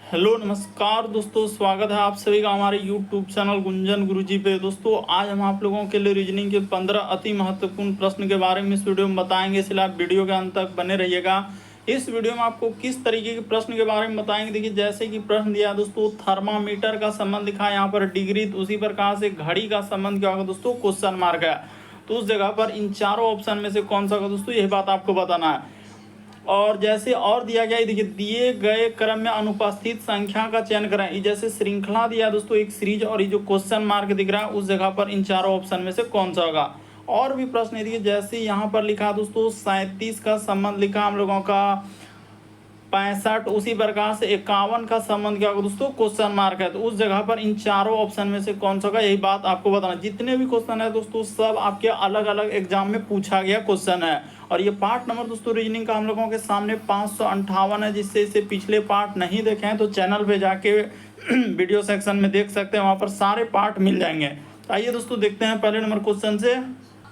Hello नमस्कार दोस्तों, स्वागत है आप सभी का हमारे यूट्यूब चैनल गुंजन गुरुजी पे। दोस्तों आज हम आप लोगों के लिए रीजनिंग के 15 अति महत्वपूर्ण प्रश्न के बारे में इस वीडियो में बताएंगे, इसलिए आप वीडियो के अंत तक बने रहिएगा। इस वीडियो में आपको किस तरीके के प्रश्न के बारे में बताएंगे। देखिए जैसे कि प्रश्न दिया दोस्तों, थर्मामीटर का संबंध लिखा है यहाँ पर डिग्री, तो उसी प्रकार से घड़ी का संबंध क्या होगा दोस्तों, क्वेश्चन मार्क है। तो उस जगह पर इन चारों ऑप्शन में से कौन सा होगा दोस्तों, यही बात आपको बताना है। और जैसे और दिया गया है, देखिए दिए गए क्रम में अनुपस्थित संख्या का चयन करें। ये जैसे श्रृंखला दिया दोस्तों एक सीरीज, और ये जो क्वेश्चन मार्क दिख रहा है उस जगह पर इन चारों ऑप्शन में से कौन सा होगा। और भी प्रश्न देखिए जैसे यहाँ पर लिखा दोस्तों 37 का संबंध लिखा हम लोगों का 65, उसी प्रकार से 51 का संबंध क्या होगा दोस्तों, क्वेश्चन मार्क है। तो उस जगह पर इन चारों ऑप्शन में से कौन सा होगा, यही बात आपको बताना। जितने भी क्वेश्चन है दोस्तों सब आपके अलग अलग एग्जाम में पूछा गया क्वेश्चन है। और ये पार्ट नंबर दोस्तों रीजनिंग का हम लोगों के सामने 558 है, जिससे इसे पिछले पार्ट नहीं देखे हैं तो चैनल पे जाके वीडियो सेक्शन में देख सकते हैं, वहाँ पर सारे पार्ट मिल जाएंगे। आइए दोस्तों देखते हैं पहले नंबर क्वेश्चन से।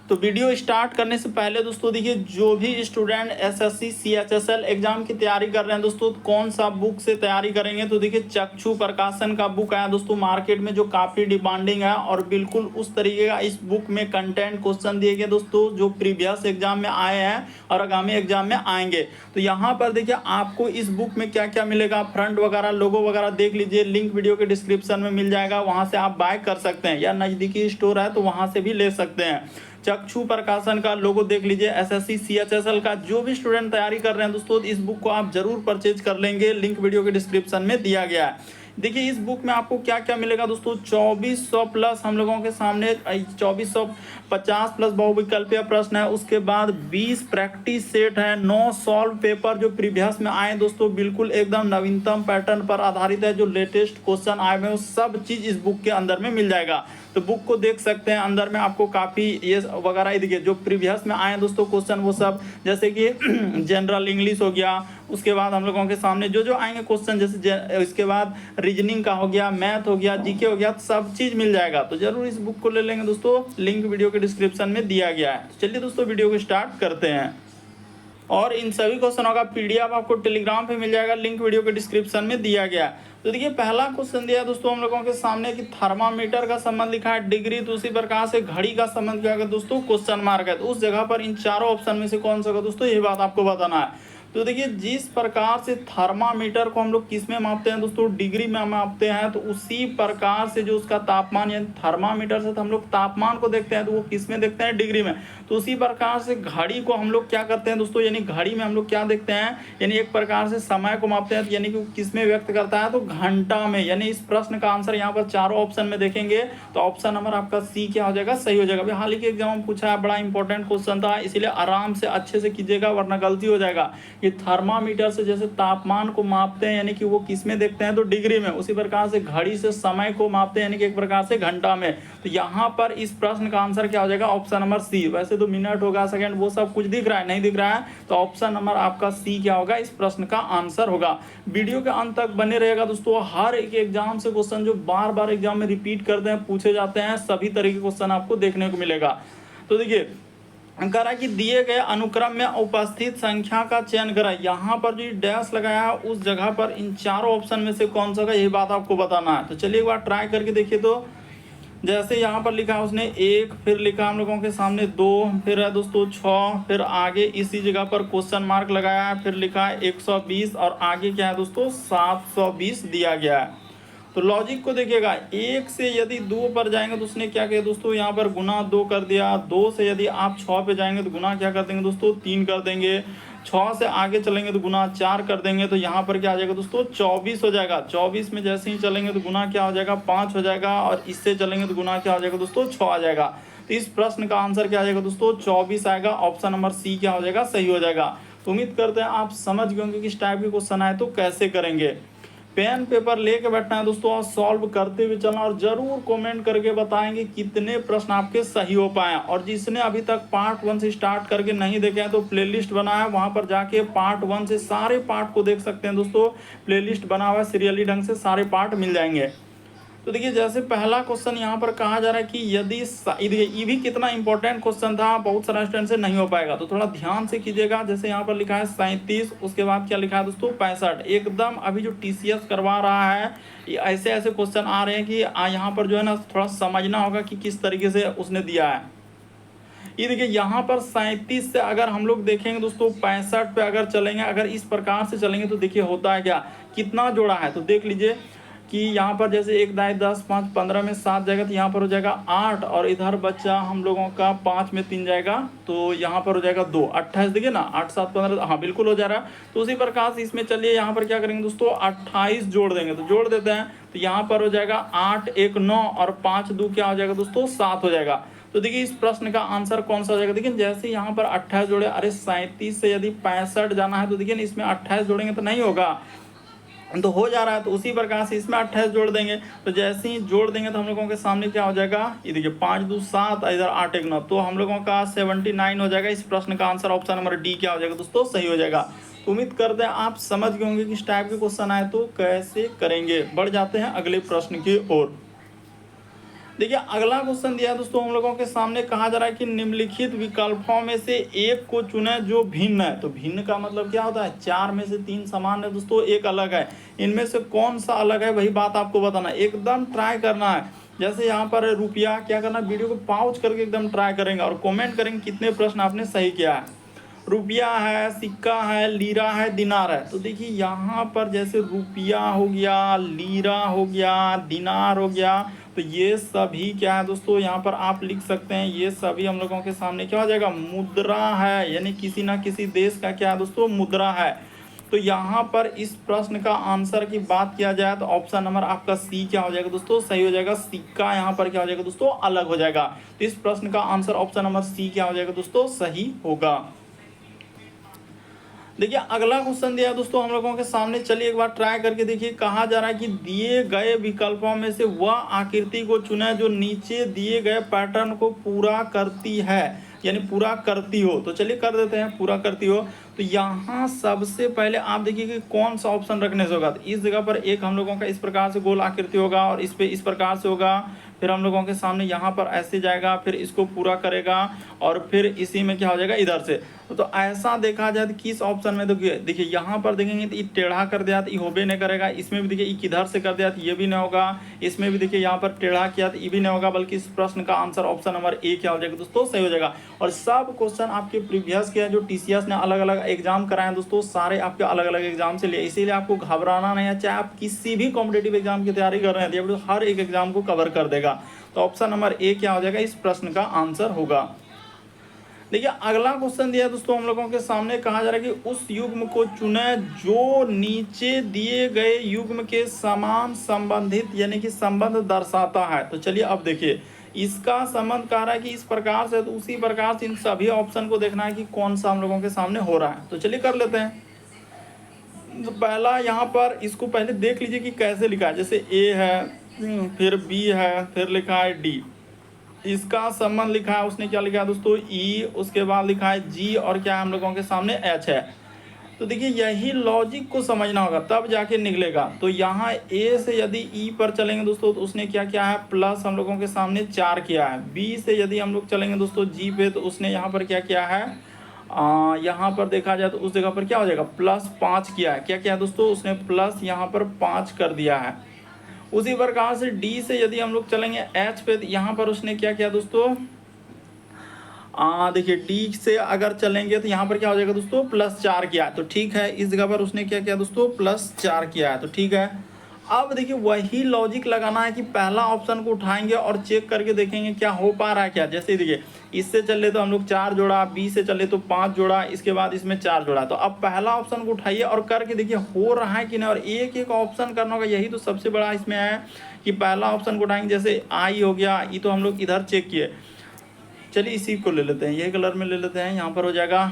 तो वीडियो स्टार्ट करने से पहले दोस्तों देखिए, जो भी स्टूडेंट एसएससी सीएचएसएल एग्जाम की तैयारी कर रहे हैं दोस्तों, कौन सा बुक से तैयारी करेंगे, तो देखिए चक्षु प्रकाशन का बुक आया दोस्तों मार्केट में, जो काफ़ी डिमांडिंग है। और बिल्कुल उस तरीके का इस बुक में कंटेंट क्वेश्चन दिए गए दोस्तों, जो प्रीवियस एग्जाम में आए हैं और आगामी एग्जाम में आएंगे। तो यहाँ पर देखिए आपको इस बुक में क्या क्या मिलेगा, फ्रंट वगैरह लोगो वगैरह देख लीजिए, लिंक वीडियो के डिस्क्रिप्शन में मिल जाएगा, वहाँ से आप बाय कर सकते हैं, या नज़दीकी स्टोर है तो वहाँ से भी ले सकते हैं। चक्षु प्रकाशन का लोगो देख लीजिए, एसएससी सीएचएसएल का जो भी स्टूडेंट तैयारी कर रहे हैं दोस्तों, इस बुक को आप जरूर परचेज कर लेंगे, लिंक वीडियो के डिस्क्रिप्शन में दिया गया है। देखिए इस बुक में आपको क्या क्या मिलेगा दोस्तों, 2400 प्लस हम लोगों के सामने 2450 प्लस बहुविकल्पीय प्रश्न है, उसके बाद 20 प्रैक्टिस सेट है, 9 सॉल्व पेपर जो प्रीवियस में आए दोस्तों, बिल्कुल एकदम नवीनतम पैटर्न पर आधारित है, जो लेटेस्ट क्वेश्चन आए हुए हैं सब चीज़ इस बुक के अंदर में मिल जाएगा। तो बुक को देख सकते हैं, अंदर में आपको काफ़ी ये वगैरह देखिए जो प्रीवियस में आए दोस्तों क्वेश्चन, वो सब जैसे कि जनरल इंग्लिश हो गया, उसके बाद हम लोगों के सामने जो जो आएंगे क्वेश्चन, जैसे इसके बाद रीजनिंग का हो गया, मैथ हो गया, जीके हो गया, सब चीज़ मिल जाएगा। तो जरूर इस बुक को ले लेंगे दोस्तों, लिंक वीडियो के डिस्क्रिप्शन में दिया गया है। तो चलिए दोस्तों वीडियो को स्टार्ट करते हैं। और इन सभी क्वेश्चनों का पीडीएफ आपको टेलीग्राम पे मिल जाएगा, लिंक वीडियो के डिस्क्रिप्शन में दिया गया है। तो देखिए पहला क्वेश्चन दिया है दोस्तों हम लोगों के सामने कि थर्मामीटर का संबंध लिखा है डिग्री, तो उसी प्रकार से घड़ी का संबंध क्या होगा दोस्तों, क्वेश्चन मार्क है। तो उस जगह पर इन चारों ऑप्शन में से कौन सा होगा दोस्तों, यही बात आपको बताना है। तो देखिए जिस प्रकार से थर्मामीटर को हम लोग किस में मापते हैं दोस्तों, डिग्री में मापते हैं, तो उसी प्रकार से जो उसका तापमान, यानी थर्मामीटर से तो हम लोग तापमान को देखते हैं, तो वो किस में देखते हैं, डिग्री में। तो उसी प्रकार से घड़ी को हम लोग क्या करते हैं दोस्तों, यानी घड़ी में हम लोग क्या देखते हैं, यानी एक प्रकार से समय को मापते हैं, यानी कि वो किस में व्यक्त करता है, तो घंटा में। यानी इस प्रश्न का आंसर यहाँ पर चारों ऑप्शन में देखेंगे तो ऑप्शन नंबर आपका सी क्या हो जाएगा, सही हो जाएगा। हाल ही के एग्जाम में पूछा है, बड़ा इंपॉर्टेंट क्वेश्चन था, इसीलिए आराम से अच्छे से कीजिएगा वरना गलती हो जाएगा। कि थर्मामीटर से जैसे तापमान को मापते हैं, यानी कि वो किस में देखते हैं, तो डिग्री में, उसी प्रकार से घड़ी से समय को मापते हैं, यानी कि एक प्रकार से घंटा में। तो यहाँ पर इस प्रश्न का आंसर क्या हो जाएगा, ऑप्शन नंबर सी। वैसे तो मिनट होगा, सेकंड, वो सब कुछ दिख रहा है, नहीं दिख रहा है, तो ऑप्शन नंबर आपका सी क्या होगा, इस प्रश्न का आंसर होगा। वीडियो के अंत तक बने रहेगा दोस्तों, हर एक एग्जाम से क्वेश्चन जो बार बार एग्जाम में रिपीट करते हैं, पूछे जाते हैं, सभी तरह के क्वेश्चन आपको देखने को मिलेगा। तो देखिए करा कि दिए गए अनुक्रम में उपस्थित संख्या का चयन करें। यहाँ पर जो डैश लगाया है उस जगह पर इन चारों ऑप्शन में से कौन सा होगा, यही बात आपको बताना है। तो चलिए एक बार ट्राई करके देखिए। तो जैसे यहाँ पर लिखा है उसने 1, फिर लिखा हम लोगों के सामने 2, फिर है दोस्तों 6, फिर आगे इसी जगह पर क्वेश्चन मार्क लगाया है, फिर लिखा है 120, और आगे क्या है दोस्तों 720 दिया गया है। तो लॉजिक को देखिएगा, 1 से यदि 2 पर जाएंगे तो उसने क्या किया दोस्तों, यहाँ पर गुना 2 कर दिया। 2 से यदि आप 6 पे जाएंगे तो गुना क्या कर देंगे दोस्तों, 3 कर देंगे। 6 से आगे चलेंगे तो गुना 4 कर देंगे। तो यहाँ पर क्या आ जाएगा दोस्तों, 24 हो जाएगा। 24 में जैसे ही चलेंगे तो गुना क्या हो जाएगा, 5 हो जाएगा, और इससे चलेंगे तो गुना क्या हो जाएगा दोस्तों, 6 आ जाएगा। तो इस प्रश्न का आंसर क्या आ जाएगा दोस्तों, 24 आएगा। ऑप्शन नंबर सी क्या हो जाएगा, सही हो जाएगा। तो उम्मीद करते हैं आप समझ गए होंगे कि इस टाइप के क्वेश्चन आए तो कैसे करेंगे। पेन पेपर लेके बैठना है दोस्तों, और सॉल्व करते हुए चलना, और जरूर कमेंट करके बताएंगे कितने प्रश्न आपके सही हो पाए। और जिसने अभी तक पार्ट 1 से स्टार्ट करके नहीं देखे हैं तो प्लेलिस्ट बना है, वहां पर जाके पार्ट 1 से सारे पार्ट को देख सकते हैं दोस्तों। प्लेलिस्ट बना हुआ है, सीरियली ढंग से सारे पार्ट मिल जाएंगे। तो देखिए जैसे पहला क्वेश्चन यहाँ पर कहा जा रहा है कि यदि देखिए ये भी कितना इंपॉर्टेंट क्वेश्चन था, बहुत सारा स्टूडेंट से नहीं हो पाएगा, तो थोड़ा ध्यान से कीजिएगा। जैसे यहाँ पर लिखा है 37, उसके बाद क्या लिखा है दोस्तों 65। एकदम अभी जो TCS करवा रहा है ये ऐसे ऐसे क्वेश्चन आ रहे हैं कि यहाँ पर जो है ना थोड़ा समझना होगा कि किस तरीके से उसने दिया है। ये देखिए यहाँ पर 37 से अगर हम लोग देखेंगे दोस्तों 65 पे अगर चलेंगे, अगर इस प्रकार से चलेंगे तो देखिए होता है क्या, कितना जोड़ा है। तो देख लीजिए कि यहाँ पर जैसे 1 दाएँ 10 5 15 में 7 जाएगा, तो यहाँ पर हो जाएगा 8, और इधर बच्चा हम लोगों का 5 में 3 जाएगा, तो यहाँ पर हो जाएगा 2, 28। देखिए ना 8 7 15, हाँ बिल्कुल हो जा रहा है। तो उसी प्रकार से इसमें चलिए यहाँ पर क्या करेंगे दोस्तों 28 जोड़ देंगे, तो जोड़ देते हैं। तो यहाँ पर हो जाएगा 8 1 9 और 5 2 क्या हो जाएगा दोस्तों 7 हो जाएगा। तो देखिए इस प्रश्न का आंसर कौन सा हो जाएगा। देखिए जैसे यहाँ पर 28 जोड़े, अरे 37 से यदि 65 जाना है तो देखिए इसमें 28 जोड़ेंगे तो नहीं होगा, तो हो जा रहा है। तो उसी प्रकार से इसमें 28 जोड़ देंगे। तो जैसे ही जोड़ देंगे तो हम लोगों के सामने क्या हो जाएगा, ये देखिए 5 2 7, इधर 8 1 9, तो हम लोगों का 79 हो जाएगा। इस प्रश्न का आंसर ऑप्शन नंबर डी क्या हो जाएगा दोस्तों, सही हो जाएगा। तो उम्मीद करते हैं आप समझ गए होंगे कि इस टाइप के क्वेश्चन आए तो कैसे करेंगे। बढ़ जाते हैं अगले प्रश्न की ओर। देखिए अगला क्वेश्चन दिया है दोस्तों हम लोगों के सामने, कहा जा रहा है कि निम्नलिखित विकल्पों में से एक को चुने जो भिन्न है। तो भिन्न का मतलब क्या होता है, 4 में से 3 समान है दोस्तों, एक अलग है। इनमें से कौन सा अलग है वही बात आपको बताना है, एकदम ट्राई करना है। जैसे यहाँ पर रुपया, क्या करना, वीडियो को पॉज करके एकदम ट्राई करेंगे और कमेंट करेंगे कितने प्रश्न आपने सही किया है। रुपया है, सिक्का है, लीरा है, दिनार है। तो देखिए यहाँ पर जैसे रुपया हो गया, लीरा हो गया, दिनार हो गया, तो ये सभी क्या है दोस्तों, यहाँ पर आप लिख सकते हैं ये सभी हम लोगों के सामने क्या हो जाएगा, मुद्रा है, यानी किसी ना किसी देश का क्या है दोस्तों, मुद्रा है। तो यहाँ पर इस प्रश्न का आंसर की बात किया जाए तो ऑप्शन नंबर आपका सी क्या हो जाएगा दोस्तों, सही हो जाएगा। सिक्का यहाँ पर क्या हो जाएगा दोस्तों, अलग हो जाएगा। तो इस प्रश्न का आंसर ऑप्शन नंबर सी क्या हो जाएगा दोस्तों, सही होगा। देखिए अगला क्वेश्चन दिया है दोस्तों हम लोगों के सामने, चलिए एक बार ट्राई करके देखिए। कहा जा रहा है कि दिए गए विकल्पों में से वह आकृति को चुने जो नीचे दिए गए पैटर्न को पूरा करती है, यानी पूरा करती हो। तो चलिए कर देते हैं, पूरा करती हो। तो यहाँ सबसे पहले आप देखिए कि कौन सा ऑप्शन रखने से होगा। तो इस जगह पर एक हम लोगों का इस प्रकार से गोल आकृति होगा और इस पे इस प्रकार से होगा, फिर हम लोगों के सामने यहाँ पर ऐसे जाएगा, फिर इसको पूरा करेगा और फिर इसी में क्या हो जाएगा इधर से। तो ऐसा देखा जाए तो किस ऑप्शन में, देखिए यहाँ पर देखेंगे तो ये टेढ़ा कर दिया तो ये होबे नहीं करेगा। इसमें भी देखिए ये किधर से कर दिया तो ये भी नहीं होगा। इसमें भी देखिए यहाँ पर टेढ़ा किया तो ये भी नहीं होगा, बल्कि इस प्रश्न का आंसर ऑप्शन नंबर ए क्या हो जाएगा दोस्तों, सही हो जाएगा। और सब क्वेश्चन आपके प्रीवियस के जो TCS ने अलग अलग एग्जाम कराए हैं दोस्तों, सारे आपके अलग अलग एग्जाम से लिए, इसीलिए आपको घबराना नहीं है। चाहे आप किसी भी कॉम्पिटेटिव एग्जाम की तैयारी कर रहे हैं तो हर एक एग्जाम को कवर कर देगा। तो ऑप्शन नंबर ए क्या हो जाएगा, इस प्रश्न का आंसर होगा। देखिए अगला क्वेश्चन दिया दोस्तों हम लोगों के सामने, कहा जा रहा है कि उस युग्म को चुने जो नीचे दिए गए युग्म के समान संबंधित, यानी कि संबंध दर्शाता है। तो चलिए अब देखिए इसका संबंध कह रहा है कि इस प्रकार से, तो उसी प्रकार से इन सभी ऑप्शन को देखना है कि कौन सा हम लोगों के सामने हो रहा है। तो चलिए कर लेते हैं। तो पहला यहाँ पर इसको पहले देख लीजिए कि कैसे लिखा है। जैसे ए है, फिर बी है, फिर लिखा है डी। इसका संबंध लिखा है उसने क्या लिखा है दोस्तों, ई, उसके बाद लिखा है जी, और क्या हम लोगों के सामने एच है। तो देखिए यही लॉजिक को समझना होगा तब जाके निकलेगा। तो यहाँ ए से यदि ई पर चलेंगे दोस्तों तो उसने क्या किया है, प्लस हम लोगों के सामने 4 किया है। बी से यदि हम लोग चलेंगे दोस्तों जी पे, तो उसने यहाँ पर क्या किया है, यहाँ पर देखा जाए तो उस जगह पर क्या हो जाएगा, +5 किया है। क्या किया दोस्तों, उसने प्लस यहाँ पर 5 कर दिया है। उसी प्रकार से डी से यदि हम लोग चलेंगे एच पे, तो यहाँ पर उसने क्या किया दोस्तों, देखिए डी से अगर चलेंगे तो यहाँ पर क्या हो जाएगा दोस्तों, +4 किया है। तो ठीक है, इस जगह पर उसने क्या किया दोस्तों, +4 किया है। तो ठीक है, अब देखिए वही लॉजिक लगाना है कि पहला ऑप्शन को उठाएंगे और चेक करके देखेंगे क्या हो पा रहा है क्या। जैसे देखिए इससे चले तो हम लोग 4 जोड़ा, बी से चले तो 5 जोड़ा, इसके बाद इसमें 4 जोड़ा। तो अब पहला ऑप्शन को उठाइए और करके देखिए हो रहा है कि नहीं, और एक एक ऑप्शन करना होगा। यही तो सबसे बड़ा इसमें है कि पहला ऑप्शन को उठाएंगे। जैसे आई हो गया, ये तो हम लोग इधर चेक किए। चलिए इसी को ले लेते हैं, यही कलर में ले लेते हैं। यहाँ पर हो जाएगा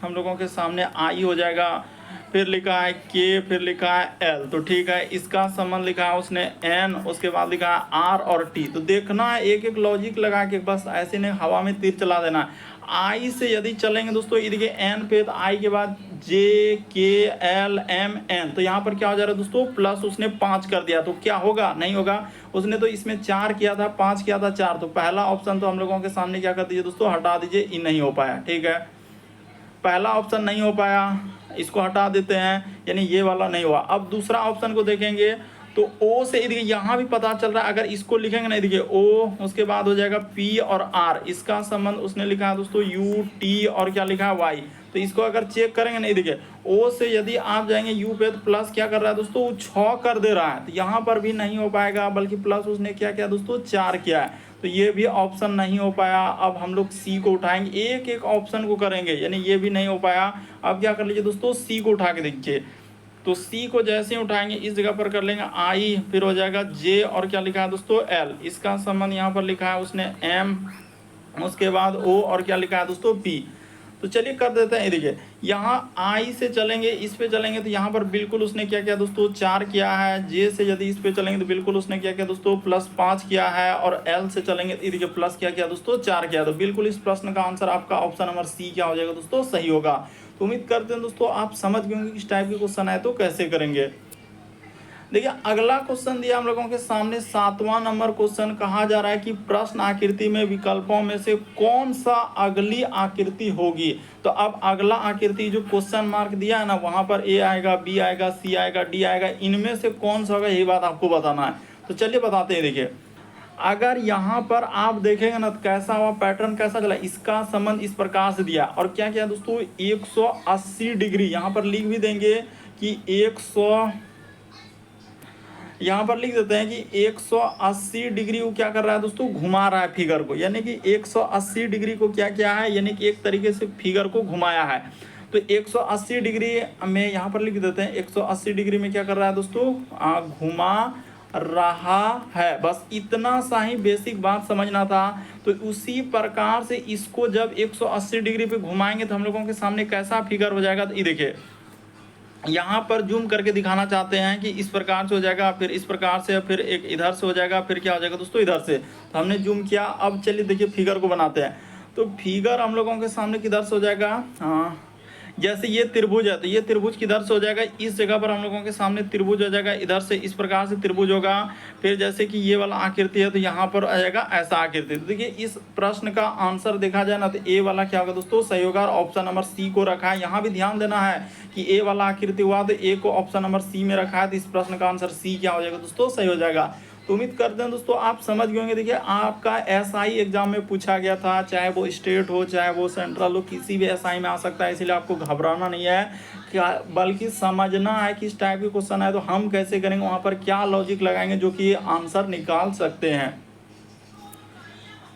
हम लोगों के सामने आई हो जाएगा, फिर लिखा है के, फिर लिखा है एल। तो ठीक है, इसका संबंध लिखा है उसने एन, उसके बाद लिखा है आर और टी। तो देखना है एक एक लॉजिक लगा के, बस ऐसे नहीं हवा में तीर चला देना। आई से यदि चलेंगे दोस्तों, ये देखिए एन पे, तो आई के बाद JKLMN, तो यहाँ पर क्या हो जा रहा है दोस्तों, प्लस उसने 5 कर दिया, तो क्या होगा, नहीं होगा। उसने तो इसमें 4 किया था, 5 किया था 4, तो पहला ऑप्शन तो हम लोगों के सामने क्या कर दीजिए दोस्तों, हटा दीजिए, ये नहीं हो पाया। ठीक है, पहला ऑप्शन नहीं हो पाया, इसको हटा देते हैं, यानी ये वाला नहीं हुआ। अब दूसरा ऑप्शन को देखेंगे तो ओ से देखिए यहाँ भी पता चल रहा है, अगर इसको लिखेंगे ना, देखिए ओ, उसके बाद हो जाएगा पी और आर, इसका संबंध उसने लिखा है दोस्तों यू टी और क्या लिखा है वाई। तो इसको अगर चेक करेंगे ना, देखिए ओ से यदि आप जाएंगे यू पे, तो प्लस क्या कर रहा है दोस्तों, वो 6 कर दे रहा है, तो यहाँ पर भी नहीं हो पाएगा, बल्कि प्लस उसने क्या किया दोस्तों, 4 किया है, तो ये भी ऑप्शन नहीं हो पाया। अब हम लोग सी को उठाएंगे, एक एक ऑप्शन को करेंगे, यानी ये भी नहीं हो पाया। अब क्या कर लीजिए दोस्तों, सी को उठा के देखिए, तो सी को जैसे ही उठाएंगे इस जगह पर कर लेंगे आई, फिर हो जाएगा जे और क्या लिखा है दोस्तों एल, इसका संबंध यहाँ पर लिखा है उसने एम, उसके बाद ओ और क्या लिखा है दोस्तों पी। तो चलिए कर देते हैं, देखिए यहाँ आई से चलेंगे, इस पे चलेंगे, तो यहाँ पर बिल्कुल उसने क्या किया दोस्तों, 4 किया है। जे से यदि इस पे चलेंगे तो बिल्कुल उसने क्या किया दोस्तों, +5 किया है। और एल से चलेंगे तो देखिए प्लस क्या किया दोस्तों, 4 किया। तो बिल्कुल इस प्रश्न का आंसर आपका ऑप्शन नंबर सी क्या हो जाएगा दोस्तों, सही होगा। तो उम्मीद करते हैं दोस्तों आप समझ गए होंगे किस टाइप के क्वेश्चन आए तो कैसे करेंगे। देखिए अगला क्वेश्चन दिया हम लोगों के सामने 7वां नंबर क्वेश्चन, कहा जा रहा है कि प्रश्न आकृति में विकल्पों में से कौन सा अगली आकृति होगी। तो अब अगला आकृति जो क्वेश्चन मार्क दिया है ना, वहां पर ए आएगा, बी आएगा, सी आएगा, डी आएगा, इनमें से कौन सा होगा, यही बात आपको बताना है। तो चलिए बताते हैं। देखिए अगर यहाँ पर आप देखेंगे ना, तो कैसा हुआ, पैटर्न कैसा चला, इसका संबंध इस प्रकार से दिया और क्या किया दोस्तों, 180 डिग्री यहाँ पर लिख भी देंगे कि 100, यहाँ पर लिख देते हैं कि 180 डिग्री वो क्या कर रहा है दोस्तों, घुमा रहा है फिगर को, यानी कि 180 डिग्री को क्या किया है, यानी कि एक तरीके से फिगर को घुमाया है। तो 180 डिग्री में यहाँ पर लिख देते हैं, 180 डिग्री में क्या कर रहा है दोस्तों, घुमा रहा है। बस इतना सा ही बेसिक बात समझना था। तो उसी प्रकार से इसको जब 180 डिग्री पे घुमाएंगे तो हम लोगों के सामने कैसा फिगर हो जाएगा, तो ये देखिए यहाँ पर जूम करके दिखाना चाहते हैं कि इस प्रकार से हो जाएगा, फिर इस प्रकार से, फिर एक इधर से हो जाएगा, फिर क्या हो जाएगा दोस्तों इधर से। तो हमने जूम किया। अब चलिए देखिए फिगर को बनाते हैं। तो फिगर हम लोगों के सामने किधर से हो जाएगा, हाँ जैसे ये त्रिभुज है, तो ये त्रिभुज किधर से हो जाएगा, इस जगह पर हम लोगों के सामने त्रिभुज हो जाएगा, इधर से इस प्रकार से त्रिभुज होगा। फिर जैसे कि ये वाला आकृति है तो यहाँ पर आ जाएगा ऐसा आकृति। तो देखिए इस प्रश्न का आंसर देखा जाए ना, तो ए वाला क्या होगा दोस्तों, सही होगा। और ऑप्शन नंबर सी को रखा है। यहाँ भी ध्यान देना है कि ए वाला आकृति हुआ तो ए को ऑप्शन नंबर सी में रखा है, तो इस प्रश्न का आंसर सी क्या हो जाएगा दोस्तों, सही हो जाएगा। तो उम्मीद करते हैं दोस्तों आप समझ गए होंगे। देखिए आपका एसआई एग्जाम में पूछा गया था, चाहे वो स्टेट हो चाहे वो सेंट्रल हो, किसी भी एसआई में आ सकता है, इसलिए आपको घबराना नहीं है, क्या बल्कि समझना है कि इस टाइप के क्वेश्चन है तो हम कैसे करेंगे, वहाँ पर क्या लॉजिक लगाएंगे जो कि आंसर निकाल सकते हैं।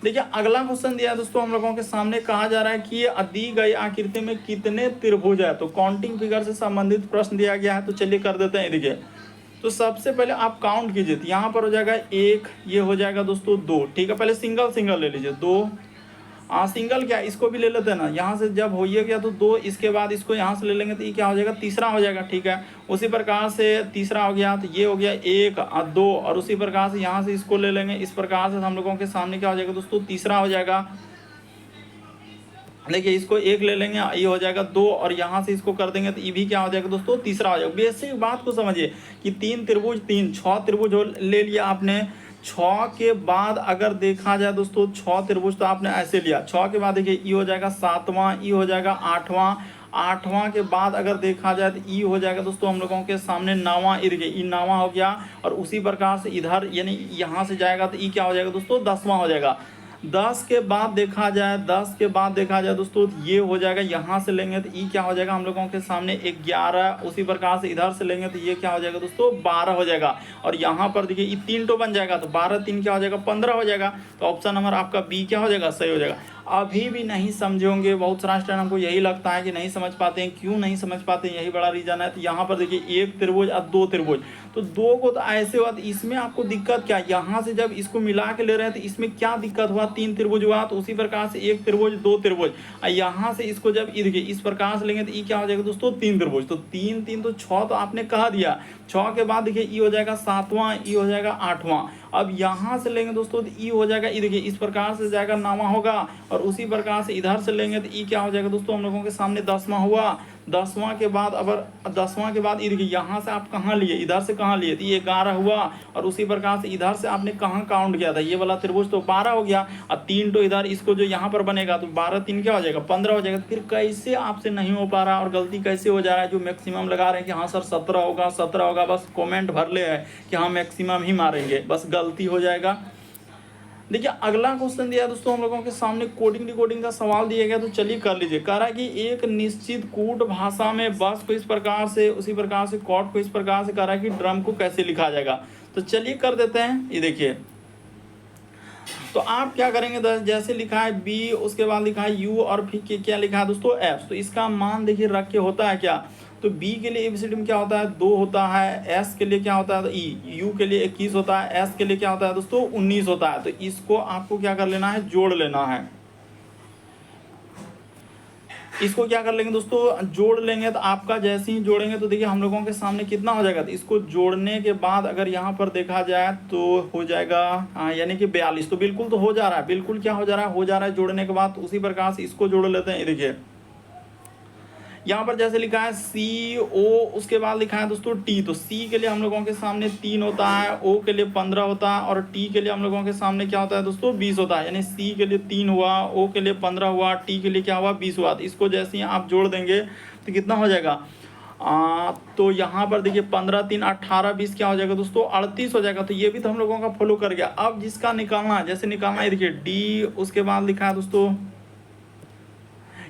देखिए अगला क्वेश्चन दिया है दोस्तों हम लोगों के सामने, कहा जा रहा है कि दी गई आकृति में कितने त्रिभुज है। तो काउंटिंग फिगर से संबंधित प्रश्न दिया गया है। तो चलिए कर देते हैं। देखिए तो सबसे पहले आप काउंट कीजिए, तो यहाँ पर हो जाएगा 1, ये हो जाएगा दोस्तों 2। ठीक है, पहले सिंगल सिंगल ले लीजिए, 2 सिंगल क्या, इसको भी ले लेते हैं ना, यहाँ से जब हो गया तो 2, इसके बाद इसको यहाँ से ले लेंगे तो ये क्या हो जाएगा, तीसरा हो जाएगा। ठीक है, उसी प्रकार से तीसरा हो गया तो ये हो गया 1 और 2, और उसी प्रकार से यहाँ से इसको ले लेंगे, इस प्रकार से हम लोगों के सामने क्या हो जाएगा दोस्तों, तीसरा हो जाएगा। देखिए इसको 1 ले लेंगे, ये हो जाएगा 2, और यहाँ से इसको कर देंगे तो ये भी क्या हो जाएगा दोस्तों, तीसरा हो जाएगा। बेसिक बात को समझिए कि 3 त्रिभुज 3, 6 त्रिभुज ले लिया आपने। 6 के बाद अगर देखा जाए दोस्तों 6 त्रिभुज तो आपने ऐसे लिया। 6 के बाद देखिए ये हो जाएगा 7वां, ये हो जाएगा 8वां, 8वां के बाद अगर देखा जाए तो ई हो जाएगा दोस्तों हम लोगों के सामने 9वां, ई 9वां हो गया। और उसी प्रकार से इधर यानी यहाँ से जाएगा तो ई क्या हो जाएगा दोस्तों, 10वां हो जाएगा। 10 के बाद देखा जाए, 10 के बाद देखा जाए दोस्तों ये हो जाएगा, यहाँ से लेंगे तो ई क्या हो जाएगा हम लोगों के सामने 11। उसी प्रकार से इधर से लेंगे तो ये क्या हो जाएगा दोस्तों, 12 हो जाएगा। और यहाँ पर देखिए ये 3 तो बन जाएगा, तो 12 3 क्या हो जाएगा, 15 हो जाएगा। तो ऑप्शन नंबर आपका बी क्या हो जाएगा, सही हो जाएगा। अभी भी नहीं समझे होंगे, बहुत सारा स्टूडेंट हमको यही लगता है कि नहीं समझ पाते हैं। क्यों नहीं समझ पाते हैं, यही बड़ा रीजन है। तो यहाँ पर देखिए 1 त्रिभुज और 2 त्रिभुज, तो 2 को तो ऐसे हुआ, तो इसमें आपको दिक्कत क्या, यहाँ से जब इसको मिला के ले रहे हैं तो इसमें क्या दिक्कत हुआ, 3 त्रिभुज हुआ। तो उसी प्रकार से 1 त्रिभुज 2 त्रिभुज, और यहाँ से इसको जब इस प्रकार से लेंगे तो ये क्या हो जाएगा दोस्तों, 3 त्रिभुज। तो 3 3 तो 6 तो आपने कहा दिया। 6 के बाद देखिए ई हो जाएगा 7वां, ई हो जाएगा 8वां। अब यहाँ से लेंगे दोस्तों तो ई हो जाएगा, ई देखिए इस प्रकार से जाएगा 9वां होगा। और उसी प्रकार से इधर से लेंगे तो ई क्या हो जाएगा दोस्तों हम लोगों के सामने 10वां हुआ। 10वां के बाद अगर 10वां के बाद देखिए यहाँ से आप कहाँ लिए, इधर से कहाँ लिए, तो ये 11 हुआ, और उसी प्रकार से इधर से आपने कहाँ काउंट किया था, ये वाला त्रिभुज तो 12 हो गया, और 3 तो इधर इसको जो यहाँ पर बनेगा तो 12 3 क्या हो जाएगा 15 हो जाएगा। फिर कैसे आपसे नहीं हो पा रहा और गलती कैसे हो जा रहा है, जो मैक्सिमम लगा रहे हैं कि हाँ सर 17 होगा 17 होगा, बस कमेंट भर ले है कि हाँ मैक्सिमम ही मारेंगे, बस गलती हो जाएगा। देखिए अगला क्वेश्चन दिया दोस्तों हम लोगों के सामने, कोडिंग डिकोडिंग का सवाल दिया गया, तो चलिए कर लीजिए। कह रहा है कि एक निश्चित कूट भाषा में बस को इस प्रकार से, उसी प्रकार से कॉट को इस प्रकार से, कह रहा है कि ड्रम को कैसे लिखा जाएगा। तो चलिए कर देते हैं। ये देखिए तो आप क्या करेंगे, जैसे लिखा है बी, उसके बाद लिखा है यू, और फिर क्या लिखा है दोस्तों एफ। तो इसका मान देखिए रख के होता है क्या, तो बी के लिए एबीसीडी में क्या होता है 2 होता है, एस के लिए क्या होता है ई, यू के लिए 21 होता है, एस के लिए क्या होता है दोस्तों 19 होता है। तो इसको आपको क्या कर लेना है, जोड़ लेना है। इसको क्या कर लेंगे दोस्तों, जोड़ लेंगे। तो आपका जैसे ही जोड़ेंगे तो देखिए हम लोगों के सामने कितना हो जाएगा, तो इसको जोड़ने के बाद अगर यहाँ पर देखा जाए तो हो जाएगा यानी कि 42। तो बिल्कुल तो हो जा रहा है, बिल्कुल क्या हो जा रहा है जोड़ने के बाद। तो उसी प्रकार से इसको जोड़ लेते हैं। देखिए यहाँ पर जैसे लिखा है सी ओ, उसके बाद लिखा है दोस्तों टी। तो सी के लिए हम लोगों के सामने 3 होता है, ओ के लिए 15 होता है, और टी के लिए हम लोगों के सामने क्या होता है दोस्तों 20 होता है। यानी सी के लिए 3 हुआ, ओ के लिए 15 हुआ, टी के लिए क्या हुआ 20 हुआ। तो इसको जैसे ही आप जोड़ देंगे तो कितना हो जाएगा, तो यहाँ पर देखिए 15 3 18 20 क्या हो जाएगा दोस्तों 38 हो जाएगा। तो ये भी तो हम लोगों का फॉलो कर गया। अब जिसका निकालना है, जैसे निकालना है देखिए डी, उसके बाद लिखा है दोस्तों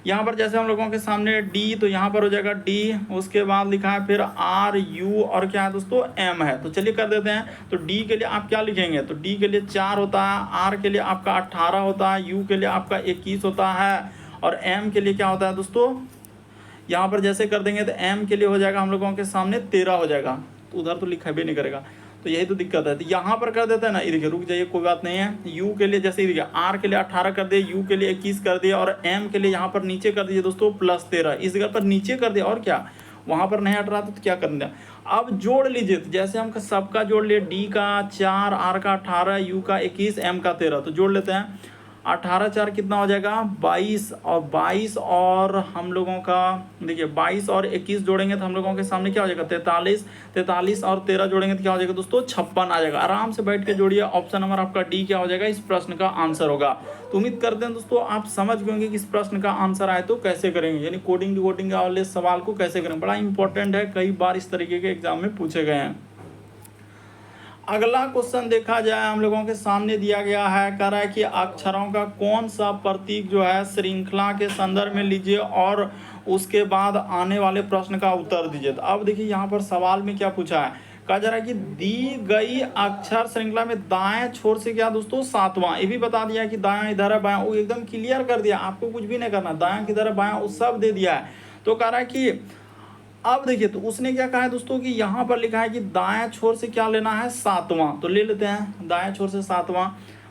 यहाँ पर जैसे हम लोगों के सामने डी, तो यहाँ पर हो जाएगा डी, उसके बाद लिखा है फिर आर यू, और क्या है दोस्तों एम है। तो चलिए कर देते हैं। तो डी के लिए आप क्या लिखेंगे, तो डी के लिए 4 होता है, आर के लिए आपका 18 होता है, यू के लिए आपका 21 होता है, और एम के लिए क्या होता है दोस्तों, यहाँ पर जैसे कर देंगे तो एम के लिए हो जाएगा हम लोगों के सामने 13 हो जाएगा। तो उधर तो लिखा भी नहीं करेगा, तो यही तो दिक्कत है। तो यहाँ पर कर देते हैं ना, ये देखिए रुक जाइए कोई बात नहीं है। यू के लिए जैसे देखिए आर के लिए 18 कर दिए, यू के लिए 21 कर दिया, और एम के लिए यहाँ पर नीचे कर दीजिए दोस्तों +13। इस जगह पर नीचे कर दिया, और क्या वहाँ पर नहीं हट रहा था तो क्या करना। अब जोड़ लीजिए, तो जैसे हम सबका जोड़ लिए, डी का 4, आर का 18, यू का 21, एम का 13। तो जोड़ लेते हैं। 18 4 कितना हो जाएगा 22, और 22 और हम लोगों का देखिए 22 और 21 जोड़ेंगे तो हम लोगों के सामने क्या हो जाएगा 43। 43 और 13 जोड़ेंगे तो क्या हो जाएगा दोस्तों 56 आ जाएगा। आराम से बैठ के जोड़िए। ऑप्शन नंबर आपका डी क्या हो जाएगा, इस प्रश्न का आंसर होगा। तो उम्मीद करते हैं दोस्तों आप समझ गए होंगे कि इस प्रश्न का आंसर आए तो कैसे करेंगे, यानी कोडिंग डिकोडिंग वाले सवाल को कैसे करेंगे। बड़ा इंपॉर्टेंट है, कई बार इस तरीके के एग्जाम में पूछे गए हैं। अगला क्वेश्चन देखा जाए हम लोगों के सामने दिया गया है, कह रहा है कि अक्षरों का कौन सा प्रतीक जो है श्रृंखला के संदर्भ में लीजिए और उसके बाद आने वाले प्रश्न का उत्तर दीजिए। तो अब देखिए यहाँ पर सवाल में क्या पूछा है, कहा जा रहा है कि दी गई अक्षर श्रृंखला में दाएं छोर से क्या दोस्तों 7वां। ये भी बता दिया कि दायां इधर है बायां, वो एकदम क्लियर कर दिया, आपको कुछ भी नहीं करना, दायां किधर है बायां वो सब दे दिया है। तो कह रहा है कि अब देखिए तो उसने क्या कहा है दोस्तों कि यहाँ पर लिखा है कि दाएं छोर से क्या लेना है 7वां। तो ले लेते हैं दाएं छोर से 7वां।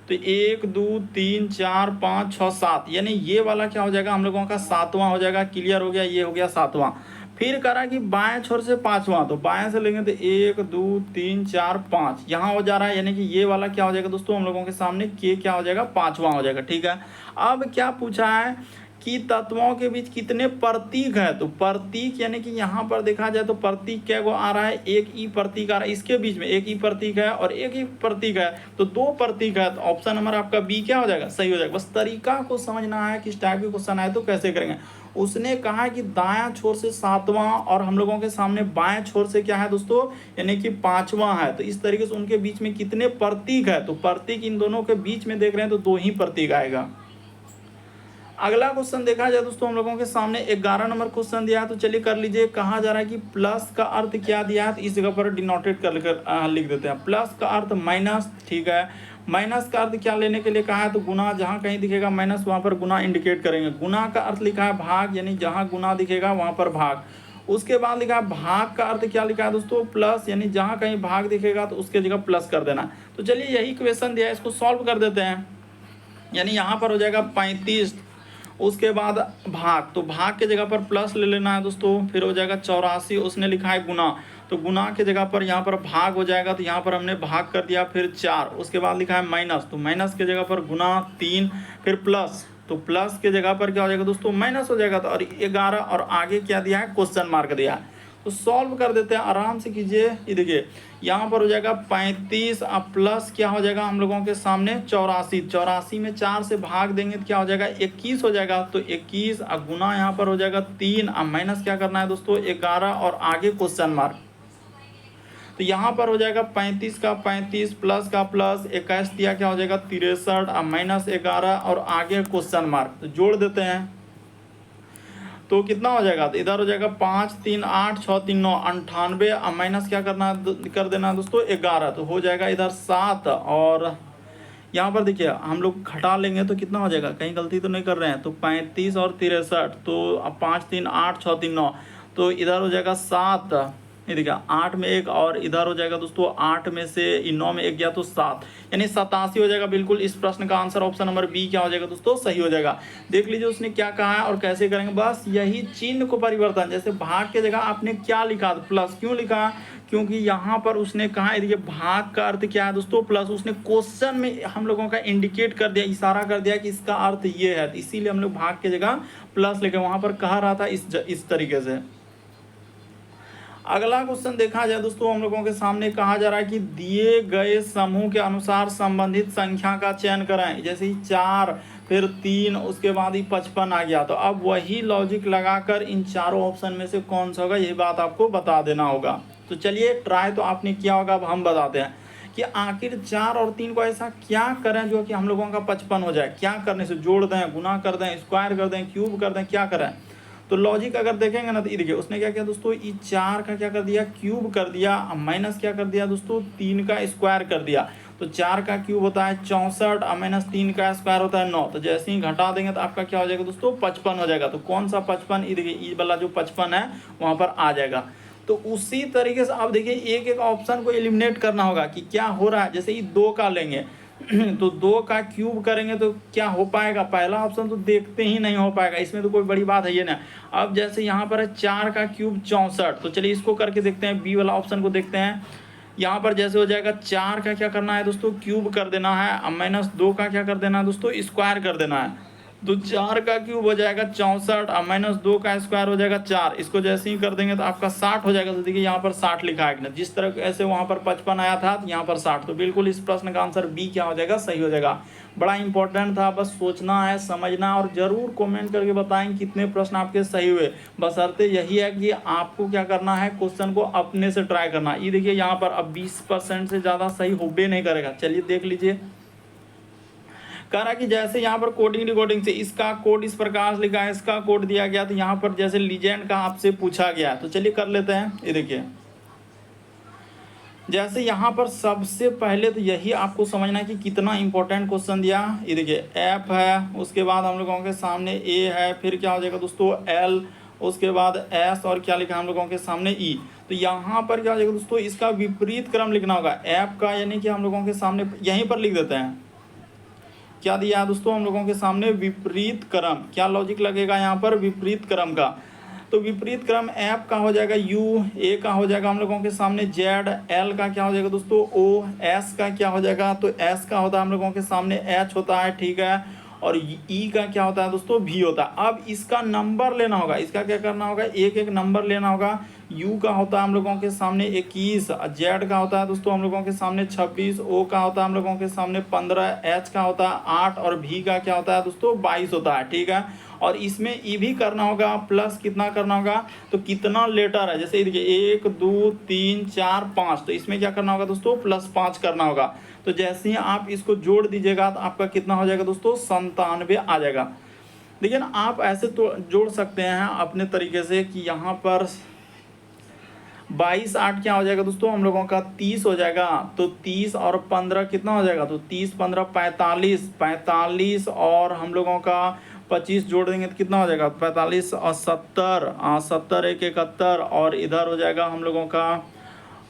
तो 1 2 3 4 5 6 7, यानी ये वाला क्या हो जाएगा हम लोगों का 7वां हो जाएगा। क्लियर हो गया, ये हो गया 7वां। फिर करा कि बाएं छोर से 5वां, तो बाएं से लेंगे तो 1 2 3 4 5 यहाँ हो जा रहा है, यानी कि ये वाला क्या हो जाएगा दोस्तों हम लोगों के सामने के क्या हो जाएगा 5वां हो जाएगा। ठीक है, अब क्या पूछा है कि तत्वों के बीच कितने प्रतीक है। तो प्रतीक यानी कि यहाँ पर देखा जाए तो प्रतीक क्या आ रहा है, एक ई प्रतीक आ रहा है, इसके बीच में एक ई प्रतीक है और एक ही प्रतीक है, तो 2 प्रतीक है। तो ऑप्शन नंबर आपका बी क्या हो जाएगा, सही हो जाएगा। बस तरीका को समझना है, किस टाइप के क्वेश्चन आए तो कैसे करेंगे। उसने कहा कि दायां छोर से 7वां और हम लोगों के सामने बाएं छोर से क्या है दोस्तों यानी कि 5वां है। तो इस तरीके से उनके बीच में कितने प्रतीक है, तो प्रतीक इन दोनों के बीच में देख रहे हैं तो 2 ही प्रतीक आएगा। अगला क्वेश्चन देखा जाए दोस्तों हम लोगों के सामने 11 नंबर क्वेश्चन दिया है, तो चलिए कर लीजिए। कहा जा रहा है कि प्लस का अर्थ क्या दिया है, तो इस जगह पर डिनोटेड कर लिख देते हैं। प्लस का अर्थ माइनस, ठीक है। माइनस का अर्थ क्या लेने के लिए कहा है, तो गुना, जहाँ कहीं दिखेगा माइनस वहाँ पर गुना इंडिकेट करेंगे। गुना का अर्थ लिखा है भाग, यानी जहाँ गुना दिखेगा वहाँ पर भाग। उसके बाद लिखा है भाग का अर्थ क्या लिखा है दोस्तों प्लस, यानी जहाँ कहीं भाग दिखेगा तो उसके जगह प्लस कर देना। तो चलिए यही क्वेश्चन दिया है, इसको सॉल्व कर देते हैं। यानी यहाँ पर हो जाएगा 35, उसके बाद भाग, तो भाग के जगह पर प्लस ले लेना है दोस्तों। फिर हो जाएगा 84, उसने लिखा है गुना, तो गुना के जगह पर यहाँ पर भाग हो जाएगा, तो यहाँ पर हमने भाग कर दिया। फिर 4, उसके बाद लिखा है माइनस, तो माइनस के जगह पर गुना 3, फिर प्लस, तो प्लस के जगह पर क्या हो जाएगा दोस्तों, माइनस हो जाएगा। तो और 11 और आगे क्या दिया है, क्वेश्चन मार्क दिया है। तो सॉल्व कर देते हैं, आराम से कीजिए। ये देखिए यहाँ पर हो जाएगा 35 अब प्लस क्या हो जाएगा हम लोगों के सामने 84। 84 में 4 से भाग देंगे तो क्या हो जाएगा, 21 हो जाएगा। तो 21 अब गुना यहाँ पर हो जाएगा 3, अब माइनस क्या करना है दोस्तों 11 और आगे क्वेश्चन मार्क। तो यहाँ पर हो जाएगा 35 का 35 प्लस का प्लस 21 दिया, क्या हो जाएगा 63, अब माइनस 11 और आगे क्वेश्चन मार्क। तो जोड़ देते हैं तो कितना हो जाएगा, तो इधर हो जाएगा 5 3 8 6 3 9 98, अब माइनस क्या करना कर देना दोस्तों 11, तो हो जाएगा इधर 7। और यहाँ पर देखिए हम लोग घटा लेंगे तो कितना हो जाएगा, कहीं गलती तो नहीं कर रहे हैं। तो 35 और 63, तो अब 5 3 8 6 3 9, तो इधर हो जाएगा 7। ये देखिए 8 में 1 और इधर हो जाएगा दोस्तों 8 में से 9 में 1 गया तो 7, यानी 87 हो जाएगा। बिल्कुल इस प्रश्न का आंसर ऑप्शन नंबर बी क्या हो जाएगा दोस्तों, सही हो जाएगा। देख लीजिए उसने क्या कहा है और कैसे करेंगे, बस यही चिन्ह को परिवर्तन। जैसे भाग के जगह आपने क्या लिखा, प्लस क्यों लिखा, क्योंकि यहाँ पर उसने कहा देखिए भाग का अर्थ क्या है दोस्तों, प्लस। उसने क्वेश्चन में हम लोगों का इंडिकेट कर दिया, इशारा कर दिया कि इसका अर्थ ये है, इसीलिए हम लोग भाग के जगह प्लस लिखे। वहाँ पर कहा रहा था इस तरीके से। अगला क्वेश्चन देखा जाए दोस्तों, हम लोगों के सामने कहा जा रहा है कि दिए गए समूह के अनुसार संबंधित संख्या का चयन करें। जैसे ही 4 फिर 3 उसके बाद ही 55 आ गया। तो अब वही लॉजिक लगाकर इन चारों ऑप्शन में से कौन सा होगा, यही बात आपको बता देना होगा। तो चलिए ट्राई तो आपने किया होगा, अब हम बताते हैं कि आखिर 4 और 3 को ऐसा क्या करें जो कि हम लोगों का 55 हो जाए। क्या करने से, जोड़ दें, गुना कर दें, स्क्वायर कर दें, क्यूब कर दें, क्या करें। तो लॉजिक अगर देखेंगे ना, तो ये देखिए उसने क्या किया दोस्तों, ये 4 का क्या कर दिया, क्यूब कर दिया, माइनस क्या कर दिया दोस्तों 3 का स्क्वायर कर दिया। तो 4 का क्यूब होता है 64 और माइनस 3 का स्क्वायर होता है 9। तो जैसे ही घटा देंगे तो आपका क्या हो जाएगा दोस्तों 55 हो जाएगा। तो कौन सा 55, ये देखिए ये वाला जो 55 है वहाँ पर आ जाएगा। तो उसी तरीके से अब देखिए एक एक ऑप्शन को एलिमिनेट करना होगा कि क्या हो रहा है। जैसे ये 2 का लेंगे तो 2 का क्यूब करेंगे तो क्या हो पाएगा, पहला ऑप्शन तो देखते ही नहीं हो पाएगा, इसमें तो कोई बड़ी बात है ये ना। अब जैसे यहाँ पर है 4 का क्यूब 64, तो चलिए इसको करके देखते हैं, बी वाला ऑप्शन को देखते हैं। यहाँ पर जैसे हो जाएगा 4 का क्या करना है दोस्तों, क्यूब कर देना है, अब माइनस 2 का क्या कर देना है दोस्तों, स्क्वायर कर देना है। तो 4 का क्यूब हो जाएगा 64 और माइनस 2 का स्क्वायर हो जाएगा 4। इसको जैसे ही कर देंगे तो आपका 60 हो जाएगा। तो देखिए यहाँ पर 60 लिखा है ना, जिस तरह ऐसे वहाँ पर 55 आया था तो यहाँ पर 60। तो बिल्कुल इस प्रश्न का आंसर बी क्या हो जाएगा, सही हो जाएगा। बड़ा इंपॉर्टेंट था, बस सोचना है, समझना, और जरूर कमेंट करके बताएं कितने प्रश्न आपके सही हुए। बशर्ते यही है कि आपको क्या करना है, क्वेश्चन को अपने से ट्राई करना। ये देखिए यहाँ पर अब 20% से ज़्यादा सही होबे नहीं करेगा। चलिए देख लीजिए, कह रहा कि जैसे यहाँ पर कोडिंग रिकॉर्डिंग से इसका कोड इस प्रकार से लिखा है, इसका कोड दिया गया, तो यहाँ पर जैसे लीजेंड का आपसे पूछा गया। तो चलिए कर लेते हैं। ये देखिए जैसे यहाँ पर सबसे पहले तो यही आपको समझना है कि कितना इंपॉर्टेंट क्वेश्चन दिया। ये देखिए एफ है, उसके बाद हम लोगों के सामने ए है, फिर क्या हो जाएगा दोस्तों एल, उसके बाद एस, और क्या लिखा है हम लोगों के सामने ई। तो यहाँ पर क्या हो जाएगा दोस्तों, इसका विपरीत क्रम लिखना होगा एफ का, यानी कि हम लोगों के सामने यहीं पर लिख देते हैं। क्या दिया है दोस्तों हम लोगों के सामने, विपरीत क्रम। क्या लॉजिक लगेगा यहाँ पर, विपरीत क्रम का। तो विपरीत क्रम एफ का हो जाएगा यू, ए का हो जाएगा हम लोगों के सामने जेड, एल का क्या हो जाएगा दोस्तों ओ, एस का क्या हो जाएगा, तो एस का होता है हम लोगों के सामने एच होता है, ठीक है, और ई का क्या होता है दोस्तों भी होता है। अब इसका नंबर लेना होगा, इसका क्या करना होगा, एक एक नंबर लेना होगा। यू का होता है हम लोगों के सामने 21, जेड का होता है दोस्तों हम लोगों के सामने 26, ओ का होता है हम लोगों के सामने 15, एच का होता है 8, और भी का क्या होता है दोस्तों 22 होता है, ठीक है। और इसमें ई भी करना होगा, प्लस कितना करना होगा, तो कितना लेटर है, जैसे देखिए 1 2 3 4 5, तो इसमें क्या करना होगा दोस्तों +5 करना होगा। तो जैसे ही आप इसको जोड़ दीजिएगा तो आपका कितना हो जाएगा दोस्तों 97 आ जाएगा। लेकिन आप ऐसे तो जोड़ सकते हैं अपने तरीके से कि यहाँ पर 22 8 क्या हो जाएगा दोस्तों हम लोगों का 30 हो जाएगा। तो 30 और 15 कितना हो जाएगा, तो 30 15 45, 45 और हम लोगों का 25 जोड़ देंगे तो कितना हो जाएगा 45 और 70, 70 1 71, और इधर हो जाएगा हम लोगों का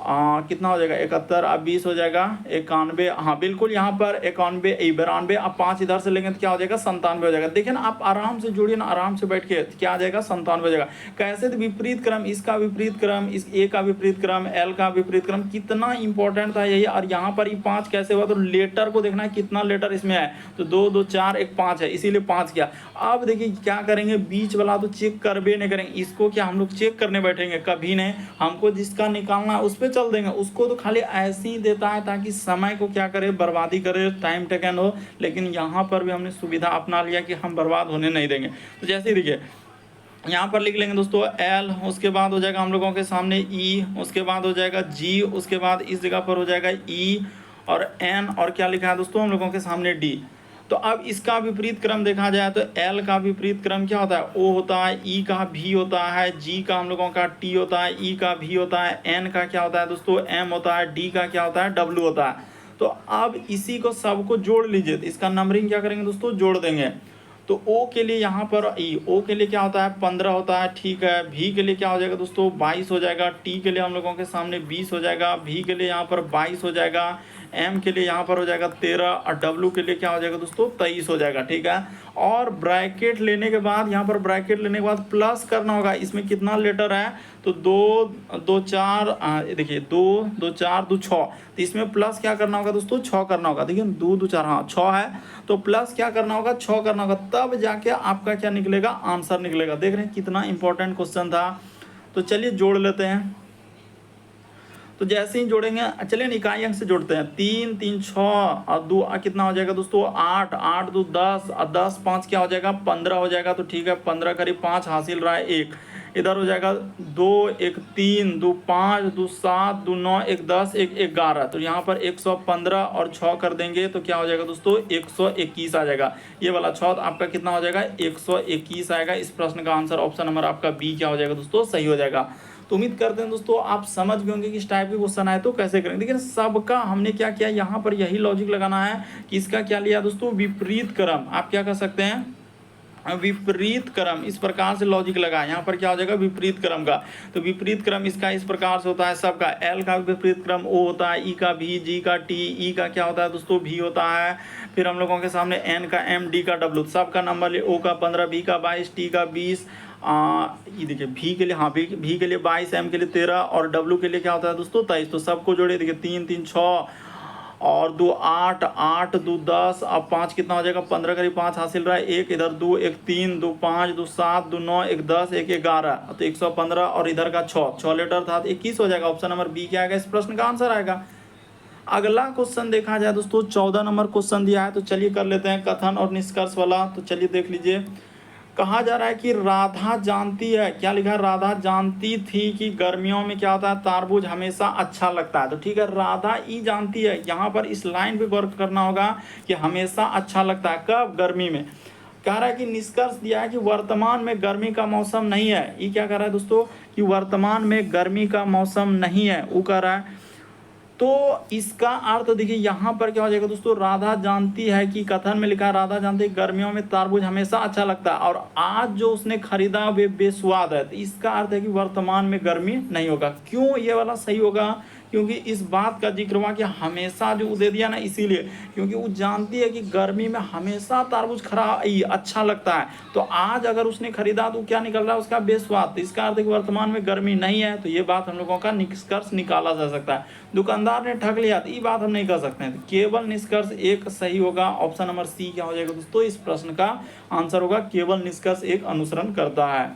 कितना हो जाएगा 71, अब 20 हो जाएगा 91, हाँ बिल्कुल यहाँ पर 91, 92, अब 5 इधर से लेंगे तो क्या हो जाएगा 97 हो जाएगा। देखिए ना आप आराम से जोड़िए ना, आराम से बैठ के, क्या आ जाएगा 97 हो जाएगा। कैसे? तो विपरीत क्रम, इसका विपरीत क्रम, इस ए का विपरीत क्रम, एल का विपरीत क्रम, कितना इंपॉर्टेंट था यही। और यहाँ पर ही 5 कैसे हुआ, तो लेटर को देखना है कितना लेटर इसमें है, तो 2 2 4 1 5 है, इसीलिए 5 किया। अब देखिए क्या करेंगे, बीच वाला तो चेक करबे नहीं करेंगे, इसको क्या हम लोग चेक करने बैठेंगे कभी नहीं। हमको जिसका निकालना है उस पर चल देंगे, उसको तो खाली ऐसे ही देता है ताकि समय को क्या करे, बर्बादी करे, टाइम टेकन हो। लेकिन यहाँ पर भी हमने सुविधा अपना लिया कि हम बर्बाद होने नहीं देंगे। तो जैसे ही देखिए यहाँ पर लिख लेंगे दोस्तों एल, उसके बाद हो जाएगा हम लोगों के सामने ई, उसके बाद हो जाएगा जी, उसके बाद इस जगह पर हो जाएगा ई और एन, और क्या लिखा है दोस्तों हम लोगों के सामने डी। तो अब इसका विपरीत क्रम देखा जाए तो एल का विपरीत क्रम क्या होता है, ओ होता है, ई का भी होता है, जी का हम लोगों का टी होता है, ई का भी होता है, एन का क्या होता है दोस्तों एम होता है, डी का क्या होता है डब्ल्यू होता है। तो अब इसी को सबको जोड़ लीजिए, तो इसका नंबरिंग क्या करेंगे दोस्तों, जोड़ देंगे। तो ओ के लिए यहाँ पर ई, ओ के लिए क्या होता है 15 होता है, ठीक है। भी के लिए क्या हो जाएगा दोस्तों 22 हो जाएगा, टी के लिए हम लोगों के सामने 20 हो जाएगा, भी के लिए यहाँ पर 22 हो जाएगा, एम के लिए यहाँ पर हो जाएगा 13, और डब्ल्यू के लिए क्या हो जाएगा दोस्तों 23 हो जाएगा, ठीक है। और ब्रैकेट लेने के बाद, यहाँ पर ब्रैकेट लेने के बाद प्लस करना होगा, इसमें कितना लेटर है, तो 2 2 4, देखिए 2 2 4 2 6, तो इसमें प्लस क्या करना होगा दोस्तों 6 करना होगा। देखिए 2 2 4, हाँ 6 है, तो प्लस क्या करना होगा 6 करना होगा, तब जाके आपका क्या निकलेगा, आंसर निकलेगा। देख रहे हैं कितना इंपॉर्टेंट क्वेश्चन था। तो चलिए जोड़ लेते हैं। तो जैसे ही जोड़ेंगे, चलिए इकाई अंक से जोड़ते हैं, 3 3 6 और 2 कितना हो जाएगा दोस्तों 8 8 2 10 और 10 5 क्या हो जाएगा 15 हो जाएगा। तो ठीक है 15 करीब 5 हासिल रहा है 1, इधर हो जाएगा 2 1 3 2 5 2 7 2 9 1 10 1 11, तो यहाँ पर 115 और 6 कर देंगे तो क्या हो जाएगा दोस्तों 121 आ जाएगा। ये वाला 6 आपका कितना हो जाएगा 121 आएगा। इस प्रश्न का आंसर ऑप्शन नंबर आपका बी क्या हो जाएगा दोस्तों, सही हो जाएगा। तो उम्मीद करते हैं दोस्तों आप समझ गए होंगे कि इस टाइप के क्वेश्चन आए तो कैसे करेंगे। देखिए सबका हमने क्या किया, यहाँ पर यही लॉजिक लगाना है कि इसका क्या लिया दोस्तों विपरीत क्रम, आप क्या कर सकते हैं विपरीत क्रम, इस प्रकार से लॉजिक लगा। यहाँ पर क्या हो जाएगा विपरीत क्रम का, तो विपरीत क्रम इसका इस प्रकार से होता है सबका। एल का विपरीत क्रम ओ होता है, ई का भी, जी का टी, ई का क्या होता है दोस्तों भी होता है, फिर हम लोगों के सामने एन का एम, डी का डब्ल्यू, सबका नंबर ले, ओ का 15, बी का 22, टी का 20, ये देखिए भी के लिए, हाँ भी के लिए 22, एम के लिए 13 और डब्ल्यू के लिए क्या होता है दोस्तों 23। तो सबको जोड़े, देखिए 3 3 6 और 2 8 8 2 10, अब 5 कितना हो जाएगा 15 करीब 5 हासिल रहा है 1, इधर 2 1 3 2 5 2 7 2 9 1 10 1 11, तो 115 और इधर का 6 लेटर था तो 21 हो जाएगा। ऑप्शन नंबर बी क्या आएगा, इस प्रश्न का आंसर आएगा। अगला क्वेश्चन देखा जाए दोस्तों 14 नंबर क्वेश्चन दिया है, तो चलिए कर लेते हैं कथन और निष्कर्ष वाला। तो चलिए देख लीजिए, कहा जा रहा है कि राधा जानती है, क्या लिखा है, राधा जानती थी कि गर्मियों में क्या होता है तारबूज हमेशा अच्छा लगता है। तो ठीक है राधा ई जानती है, यहाँ पर इस लाइन पे गौर करना होगा कि हमेशा अच्छा लगता है, कब, गर्मी में। कह रहा है कि निष्कर्ष दिया है कि वर्तमान में गर्मी का मौसम नहीं है। ये क्या कह रहा है दोस्तों कि वर्तमान में गर्मी का मौसम नहीं है, वो कह रहा है। तो इसका अर्थ देखिए यहाँ पर क्या हो जाएगा दोस्तों, राधा जानती है कि, कथन में लिखा है राधा जानती है गर्मियों में तारबूज हमेशा अच्छा लगता है और आज जो उसने खरीदा वे बेस्वाद है। तो इसका अर्थ है कि वर्तमान में गर्मी नहीं होगा। क्यों ये वाला सही होगा, क्योंकि इस बात का जिक्र हुआ कि हमेशा जो दे दिया ना, इसीलिए क्योंकि वो जानती है कि गर्मी में हमेशा तारबूज अच्छा लगता है। तो आज अगर उसने खरीदा तो क्या निकल रहा है उसका बेस्वाद। तो इसका अर्थ है कि वर्तमान में गर्मी नहीं है। तो ये बात हम लोगों का निष्कर्ष निकाला जा सकता है। दुकानदार ने ठग लिया, तो ये बात हम नहीं कर सकते हैं। केवल निष्कर्ष एक सही होगा। ऑप्शन नंबर सी क्या हो जाएगा दोस्तों, इस प्रश्न का आंसर होगा केवल निष्कर्ष एक अनुसरण करता है।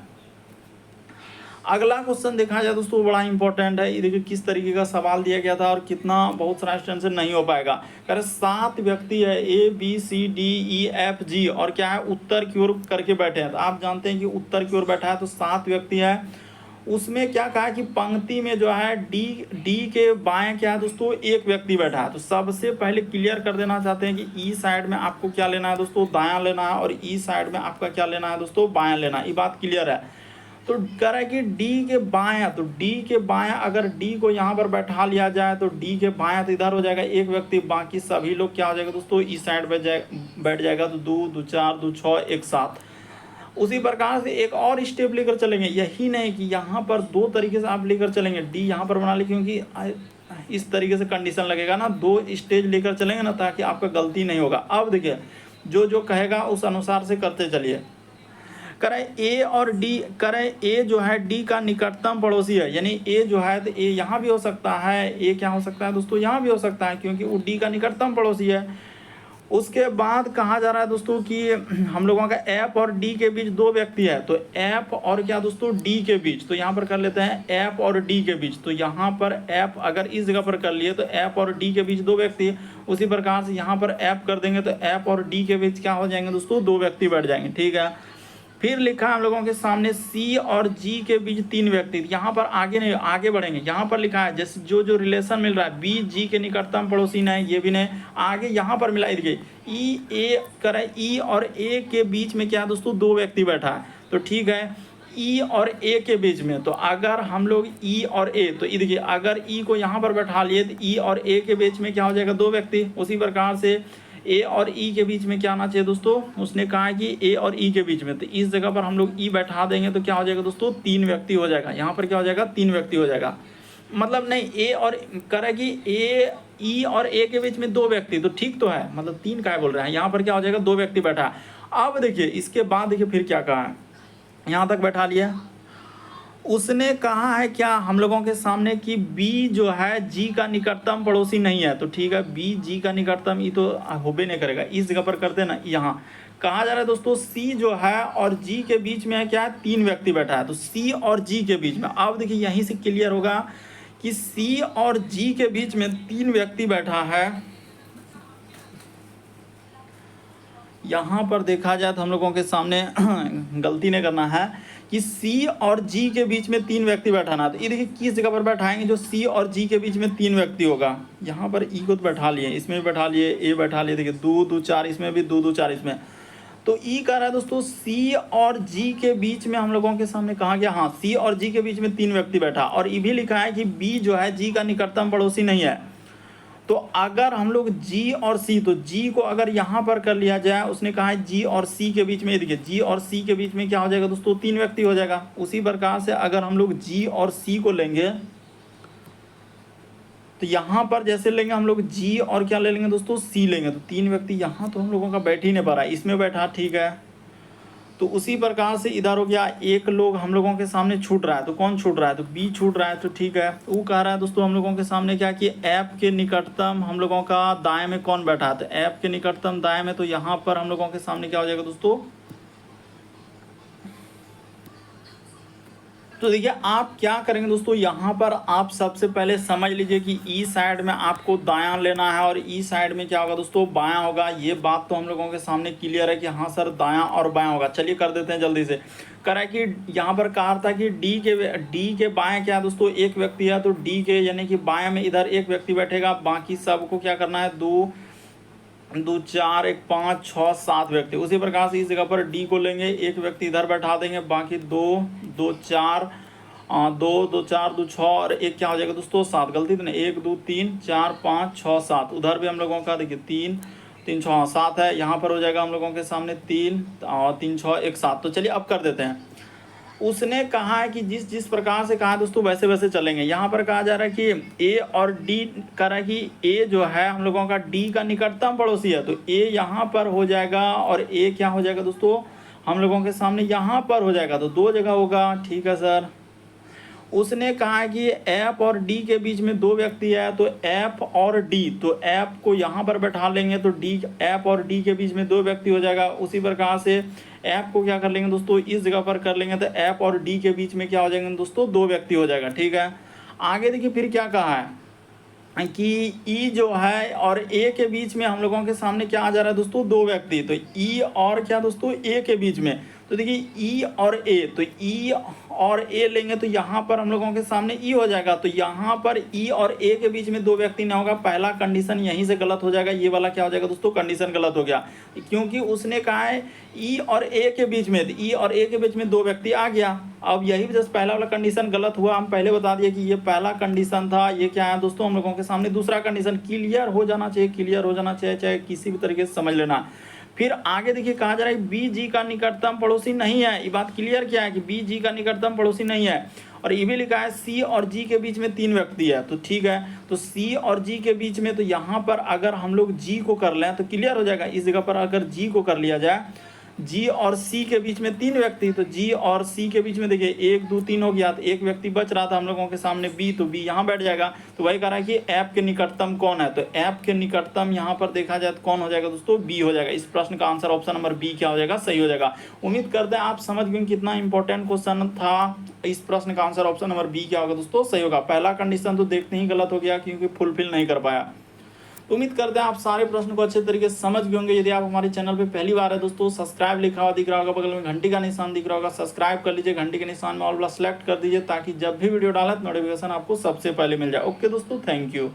अगला क्वेश्चन देखा जाए दोस्तों बड़ा इंपॉर्टेंट है। ये देखिए किस तरीके का सवाल दिया गया था और कितना बहुत सारा स्टूडेंट से नहीं हो पाएगा। कह रहे 7 व्यक्ति है A B C D E F G और क्या है उत्तर की ओर करके बैठे हैं। तो आप जानते हैं कि उत्तर की ओर बैठा है तो 7 व्यक्ति है। उसमें क्या कहा कि पंक्ति में जो है डी के बाएं क्या है दोस्तों एक व्यक्ति बैठा है। तो सबसे पहले क्लियर कर देना चाहते हैं कि ई साइड में आपको क्या लेना है दोस्तों, दायां लेना है, और ई साइड में आपका क्या लेना है दोस्तों, बायां लेना है। ये बात क्लियर है। तो कह रहा है कि डी के बायां, तो डी के बायां अगर डी को यहाँ पर बैठा लिया जाए तो डी के बायां तो इधर हो जाएगा एक व्यक्ति, बाकी सभी लोग क्या हो जाएगा दोस्तों इस साइड बैठ जाएगा तो 2 2 4 2 6 1 7। उसी प्रकार से एक और स्टेप लेकर चलेंगे, यही नहीं कि यहाँ पर दो तरीके से आप लेकर चलेंगे, डी यहाँ पर बना ले, क्योंकि इस तरीके से कंडीशन लगेगा ना, दो स्टेज लेकर चलेंगे ना, ताकि आपका गलती नहीं होगा। अब देखिए जो जो कहेगा उस अनुसार से करते चलिए। करें ए और डी, करें ए जो है डी का निकटतम पड़ोसी है, यानी ए जो है तो ए यहाँ भी हो सकता है, ए क्या हो सकता है दोस्तों, यहाँ भी हो सकता है, क्योंकि वो डी का निकटतम पड़ोसी है। उसके बाद कहा जा रहा है दोस्तों कि हम लोगों का एफ और डी के बीच दो व्यक्ति है, तो एफ और क्या दोस्तों डी के बीच, तो यहाँ पर कर लेते हैं एफ और डी के बीच। तो यहाँ पर एफ अगर इस जगह पर कर लिए तो एफ और डी के बीच दो व्यक्ति, उसी प्रकार से यहाँ पर एफ कर देंगे तो एफ और डी के बीच क्या हो जाएंगे दोस्तों, दो व्यक्ति बैठ जाएंगे, ठीक है। फिर लिखा है हम लोगों के सामने सी और जी के बीच तीन व्यक्ति, यहाँ पर आगे नहीं, आगे बढ़ेंगे, यहाँ पर लिखा है जैसे जो जो रिलेशन मिल रहा है, बी जी के निकटतम पड़ोसी नहीं, ये भी नहीं, आगे यहाँ पर मिला देखिए ई ए करे, ई और ए के बीच में क्या है दोस्तों, दो व्यक्ति बैठा है, तो ठीक है ई और ए के बीच में, तो अगर हम लोग ई और ए, तो ये देखिए अगर ई को यहाँ पर बैठा लिए तो ई और ए के बीच में क्या हो जाएगा, दो व्यक्ति। उसी प्रकार से ए और ई के बीच में क्या आना चाहिए दोस्तों, उसने कहा है कि ए और ई के बीच में, तो इस जगह पर हम लोग ई बैठा देंगे तो क्या हो जाएगा दोस्तों, तीन व्यक्ति हो जाएगा, यहाँ पर क्या हो जाएगा, तीन व्यक्ति हो जाएगा। मतलब नहीं ए और करेगी ए ई और ए के बीच में दो व्यक्ति, तो ठीक तो है, मतलब तीन का बोल रहे हैं, यहाँ पर क्या हो जाएगा, दो व्यक्ति बैठा है। अब देखिए इसके बाद देखिए फिर क्या कहा है, यहाँ तक बैठा लिया। उसने कहा है क्या हम लोगों के सामने कि बी जो है जी का निकटतम पड़ोसी नहीं है, तो ठीक है बी जी का निकटतम, ये तो होबे नहीं करेगा, इस जगह पर करते ना। यहाँ कहा जा रहा है दोस्तों सी जो है और जी के बीच में है क्या है, तीन व्यक्ति बैठा है, तो सी और जी के बीच में, अब देखिए यहीं से क्लियर होगा कि सी और जी के बीच में तीन व्यक्ति बैठा है। यहाँ पर देखा जाए तो हम लोगों के सामने गलती नहीं करना है कि सी और जी के बीच में तीन व्यक्ति बैठाना, तो ये देखिए किस जगह पर बैठाएंगे जो सी और जी के बीच में तीन व्यक्ति होगा। यहाँ पर ई को तो बैठा लिए, इसमें भी बैठा लिए, ए बैठा लिए, देखिए दो दो चार, इसमें भी दो दो चार इसमें, तो ई कह रहा है दोस्तों सी और जी के बीच में हम लोगों के सामने कहा गया, हाँ सी और जी के बीच में तीन व्यक्ति बैठा, और ये भी लिखा है कि बी जो है जी का निकटतम पड़ोसी नहीं है। तो अगर हम लोग जी और सी, तो जी को अगर यहाँ पर कर लिया जाए, उसने कहा है जी और सी के बीच में, देखिए जी और सी के बीच में क्या हो जाएगा दोस्तों, तीन व्यक्ति हो जाएगा। उसी प्रकार से अगर हम लोग जी और सी को लेंगे तो यहाँ पर जैसे लेंगे हम लोग जी और क्या ले लेंगे दोस्तों, सी लेंगे, तो तीन व्यक्ति यहाँ तो हम लोगों का बैठ ही नहीं पा रहा है, इसमें बैठा, ठीक है। तो उसी प्रकार से इधर हो गया, एक लोग हम लोगों के सामने छूट रहा है, तो कौन छूट रहा है, तो बी छूट रहा है, तो ठीक है। वो कह रहा है दोस्तों हम लोगों के सामने क्या कि एफ के निकटतम हम लोगों का दाएं में कौन बैठा है, तो एफ के निकटतम दाएं में, तो यहाँ पर हम लोगों के सामने क्या हो जाएगा दोस्तों, तो देखिए आप क्या करेंगे दोस्तों, यहाँ पर आप सबसे पहले समझ लीजिए कि ई साइड में आपको दायां लेना है और ई साइड में क्या होगा दोस्तों, बायां होगा। ये बात तो हम लोगों के सामने क्लियर है कि हाँ सर दायां और बायां होगा। चलिए कर देते हैं जल्दी से। करा कि यहाँ पर कहा था कि डी के बाएं क्या दोस्तों, एक व्यक्ति है, तो डी के यानी कि बाएं में इधर एक व्यक्ति बैठेगा, बाकी सबको क्या करना है, दो दो चार, एक पाँच छः सात व्यक्ति। उसी प्रकार से इस जगह पर डी को लेंगे, एक व्यक्ति इधर बैठा देंगे, बाकी दो दो चार, दो दो चार दो छः, और एक क्या हो जाएगा दोस्तों, सात। गलती तो नहीं, एक दो तीन चार पाँच छः सात। उधर भी हम लोगों का देखिए तीन तीन छः सात है, यहाँ पर हो जाएगा हम लोगों के सामने तीन और तीन छः एक सात। तो चलिए अब कर देते हैं। उसने कहा है कि जिस जिस प्रकार से कहा है दोस्तों वैसे वैसे चलेंगे। यहाँ पर कहा जा रहा है कि ए और डी, कह रहा है कि ए जो है हम लोगों का डी का निकटतम पड़ोसी है, तो ए यहाँ पर हो जाएगा और ए क्या हो जाएगा दोस्तों, हम लोगों के सामने यहाँ पर हो जाएगा, तो दो जगह होगा, ठीक है सर। उसने कहा है कि एफ और डी के बीच में दो व्यक्ति है, तो एफ और डी, तो एफ को यहाँ पर बैठा लेंगे, तो डी, एफ और डी के बीच में दो व्यक्ति हो जाएगा। उसी प्रकार से एफ को क्या कर लेंगे दोस्तों, इस जगह पर कर लेंगे, तो एफ और डी के बीच में क्या हो जाएंगे दोस्तों, दो व्यक्ति हो जाएगा, ठीक है। आगे देखिए फिर क्या कहा है कि ई जो है और ए के बीच में हम लोगों के सामने क्या आ जा रहा है दोस्तों, दो व्यक्ति, तो ई और क्या दोस्तों, ए के बीच में, तो देखिए ई और ए, तो ई और ए लेंगे तो यहाँ पर हम लोगों के सामने ई हो जाएगा, तो यहाँ पर ई और ए के बीच में दो व्यक्ति ना होगा। पहला कंडीशन यहीं से गलत हो जाएगा, ये वाला क्या हो जाएगा दोस्तों, कंडीशन गलत हो गया, क्योंकि उसने कहा है ई और ए के बीच में, ई और ए के बीच में दो व्यक्ति आ गया। अब यही जस्ट पहला वाला कंडीशन गलत हुआ, हम पहले बता दिए कि ये पहला कंडीशन था, ये क्या है दोस्तों, हम लोगों के सामने दूसरा कंडीशन। क्लियर हो जाना चाहिए, क्लियर हो जाना चाहिए, चाहे किसी भी तरीके से समझ लेना। फिर आगे देखिए कहा जा रहा है बी जी का निकटतम पड़ोसी नहीं है। ये बात क्लियर क्या है कि बी जी का निकटतम पड़ोसी नहीं है। और ये भी लिखा है सी और जी के बीच में 3 व्यक्ति है, तो ठीक है, तो सी और जी के बीच में, तो यहाँ पर अगर हम लोग जी को कर लें तो क्लियर हो जाएगा। इस जगह पर अगर जी को कर लिया जाए, जी और सी के बीच में 3 व्यक्ति, तो जी और सी के बीच में देखिए 1 2 3 हो गया, तो एक व्यक्ति बच रहा था हम लोगों के सामने बी, तो बी यहाँ बैठ जाएगा। तो वही कह रहा है कि ऐप के निकटतम कौन है, तो ऐप के निकटतम यहाँ पर देखा जाए तो कौन हो जाएगा दोस्तों, बी हो जाएगा। इस प्रश्न का आंसर ऑप्शन नंबर बी क्या हो जाएगा, सही हो जाएगा। उम्मीद करते हैं आप समझ गए कितना इंपॉर्टेंट क्वेश्चन था। इस प्रश्न का आंसर ऑप्शन नंबर बी क्या होगा दोस्तों, सही होगा। पहला कंडीशन तो देखते ही गलत हो गया क्योंकि फुलफिल नहीं कर पाया। तो उम्मीद करते हैं आप सारे प्रश्न को अच्छे तरीके से समझ गए होंगे। यदि आप हमारे चैनल पे पहली बार है दोस्तों, सब्सक्राइब लिखा हुआ दिख रहा होगा, बगल में घंटी का निशान दिख रहा होगा, सब्सक्राइब कर लीजिए, घंटी के निशान में ऑल वाला सेलेक्ट कर दीजिए ताकि जब भी वीडियो डालें तो नोटिफिकेशन आपको सबसे पहले मिल जाए। ओके दोस्तों, थैंक यू।